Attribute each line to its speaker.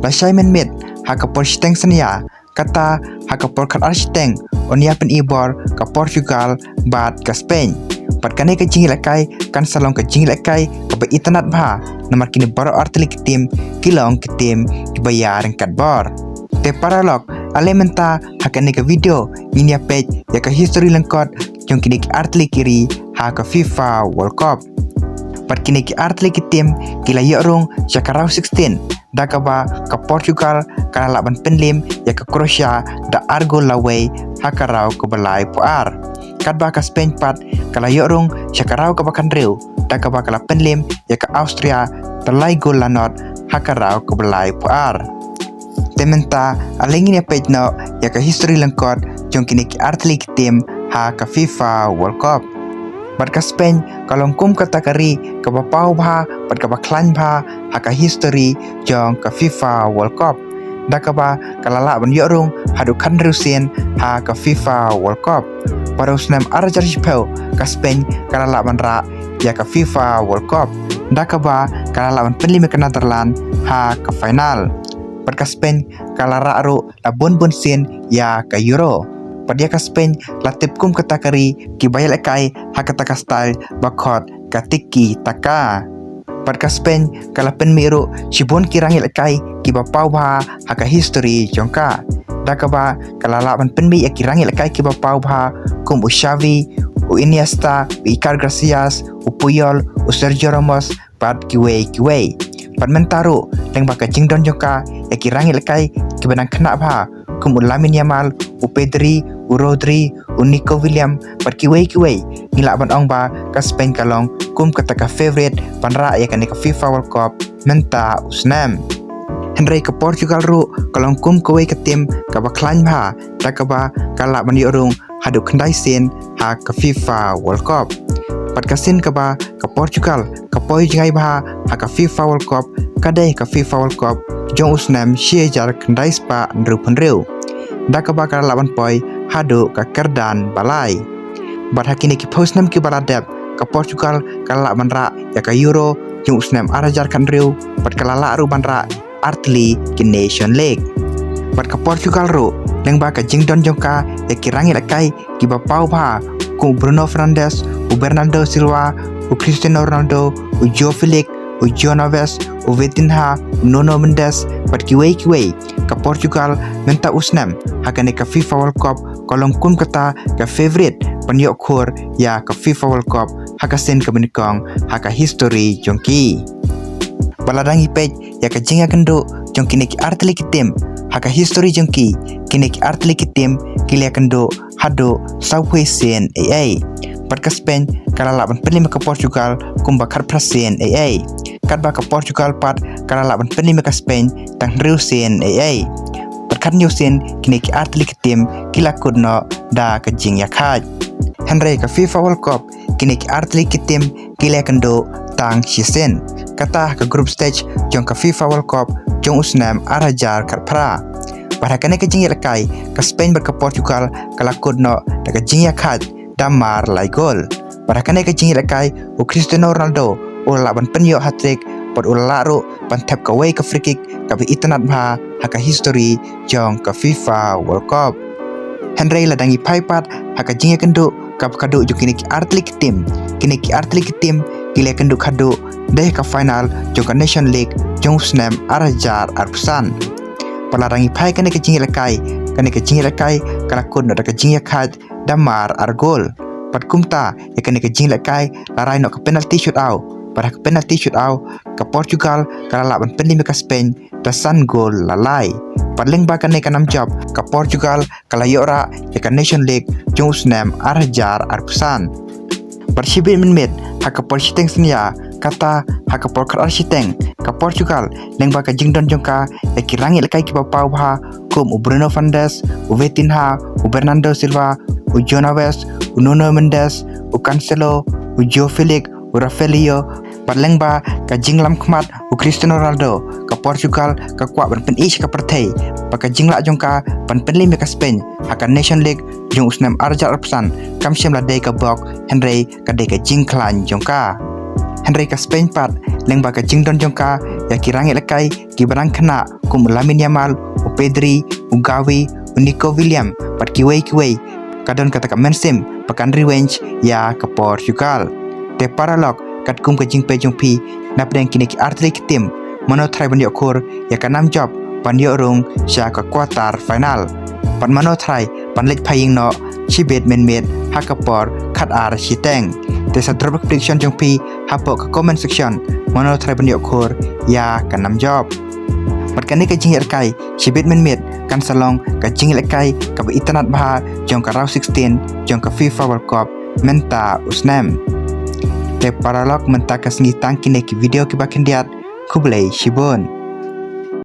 Speaker 1: Lasai menmit hakapor shiteng synnia kata hakapor khat shiteng onia pen ibor ka Portugal bat ka Spain. Pat kane ka ialehkai kan salong ka ialehkai ka ba internet bha namar kini baro artli kitim kilong kitim kibayar kat bor. Te paralog alementa hakane ka video ninya page ya ka history lynkot jong kini ki artli kiri ha ka FIFA World Cup. Pat kini ki artli kitim kila yorong syakarau 16 dakaba ka Portugal kana laban penlim ya ka Croatia da argo laway hakarau ke balai puar. Kadba ka Spain pat kala yorong syakarau ka bakan reu dakaba kala penlim ya ka Austria terlai gol lanot hakarau ke balai puar. Tementa alengin ya page no ya ka history lynkot jong kini ki artli kitim ha ka FIFA World Cup. Bat ka Spain kalong kum kata kari ka bapau bha pat ka baklan bha ha ka history jong ka FIFA World Cup. Dakaba kalala ban yorong hadu kan rusin ha ka FIFA World Cup. Pada usnam arajar shipau ka Spain kalala ban ra ya ka FIFA World Cup. Dakaba kalala ban penlima ka Netherlands ha ka final. Pat ka Spain kalara ru la bun sin ya ka Euro. Pada ka Spain latip kum kata kari ki ialehkai ha kata ka style bakot ka tiki taka. Pada ka Spain kala penmiru sibon kirang ialehkai ki bapau bha ha ka history jongka. Dakaba kalala ban penmi ya kirang ialehkai ki bapau bha kum u Xavi, u Iniesta, u Iker Casillas, u Puyol, u Sergio Ramos pat kiwei. Pat mentaru leng baka jingdon jongka ya kirang ialehkai ki benang kena bha kum u Yamal, u Pedri, u Rodri, u Nico William pat kiwei ngila ban ong ba ka Spain kalong kum kata ka favorite panra ya kan ka FIFA World Cup menta usnam. Henry ke Portugal ru kalong kum kawai ke tim ka baklan bha dakaba kala ban yorong hadu khandai sin ha ka FIFA World Cup. Pat kasin ka ba ka Portugal ka poi jingai bha ha ka FIFA World Cup kadai ka FIFA World Cup jong usnam shiejar khandai spa nru penreu. Dakaba kala ban poi hadu ka kerdan balai. Bat hakini ki postnam ki baladep ka Portugal kala ban ra ya ka Euro jong usnam arajar kan reu pat kala ru ban ra artli ki Nation League. Pat ka Portugal ru leng ba ka jingdon jongka ya kirang ialehkai ki bapau bha ku Bruno Fernandes, u Bernardo Silva, u Cristiano Ronaldo, u Joao Felix, u Joao Neves, u Vitinha, u Nuno Mendes pat kiwei ka Portugal menta usnam hakane ka FIFA World Cup kolong kum kata ka favorite panyok khur ya ka FIFA World Cup hakasen ka benikong haka history jongki. Baladang ipej ya ka jinga kendo jong kini ki artli kitim haka history jongki kini ki artli kitim kilia kendo hado sauhwe sen ai. Pat ka Spain kalala ban penlima ka Portugal kum bakar prasen ai. Kadba ka Portugal pat kalala ban penlima ka Spain tang riu sen ai. Pat kan new sen kini ki artli kitim kila kudno da ka jing yakhaj. Henry ka FIFA World Cup kini ki artli kitim kilia kendo tang shisen kata ka group stage jong ka FIFA World Cup jong usnam arajar karpra. Pada kane ka jing ialehkai ka Spain ber ka Portugal kala kudno da ka jing yakhaj damar lai gol. Pada kane ka jing ialehkai u Cristiano Ronaldo ula ban penyo hat-trick pod ula ru ban tap ka way ka free kick ka bi internet bha haka history jong ka FIFA World Cup. Henry ladangi paipat haka jing kendo ka kadu jong kini ki artli kitim kile kendo kadu deh ka final jong ka Nation League jong usnam arajar arpusan. Palarangi pai kane ka jing ialehkai kala kudno da ka jing yakhaj damar argol. Pat kumta ya kane ka jing ialehkai larai no ka penalty shootout. Pada ka penalty shootout ka Portugal kala laban penlima ka Spain da san gol lalai. Paling ba kane ka namjab ka Portugal kala yora ya ka Nation League jong usnam arajar arpusan. Pat shibit menmit haka por shiteng synnia kata haka por khat shiteng ka Portugal leng ba ka jingdon jongka ya kirang ialehkai ki bapau bha kum u Bruno Fernandes, u Vitinha, u Bernardo Silva, u Joao Neves, u Nuno Mendes, u Cancelo, u Joao Felix, u Rafaelio pat leng ba ka jinglam khmat u Cristiano Ronaldo ka Portugal ka kwa ban pen ich ka perthei pa ka jingla jongka pan penlim ka Spain haka Nation League jong usnam arjar arpusan kam shem la dei ka bok Henry ka dei ka jing klan jongka. Henry ka Spain pat leng ba ka jingdon jongka ya kirang ialehkai kibarang Khana Lamin Yamal Pedri Gavi Nico William pat kiwei kadon kata mensim pakan revenge ya ke Portugal te paralog kat kum ke jingpe jongpi napdeng kini artri tim mano thrai ban yokur ya kanam job pan yorung sya ke quarter final pan mano thrai pan lek phaying no shibit menmet hakapor khat ar shiteng te sadrop prediction jongpi hapo ke comment section mano thrai ban yokur ya kanam job pat kani ke jing ialehkai shibit menmet kan salong ke jing ialehkai ke internet bah jong ke round 16 jong ke FIFA World Cup menta usnem te paralog menta ke sengitang kini ke video ke bakendiat kublai shibun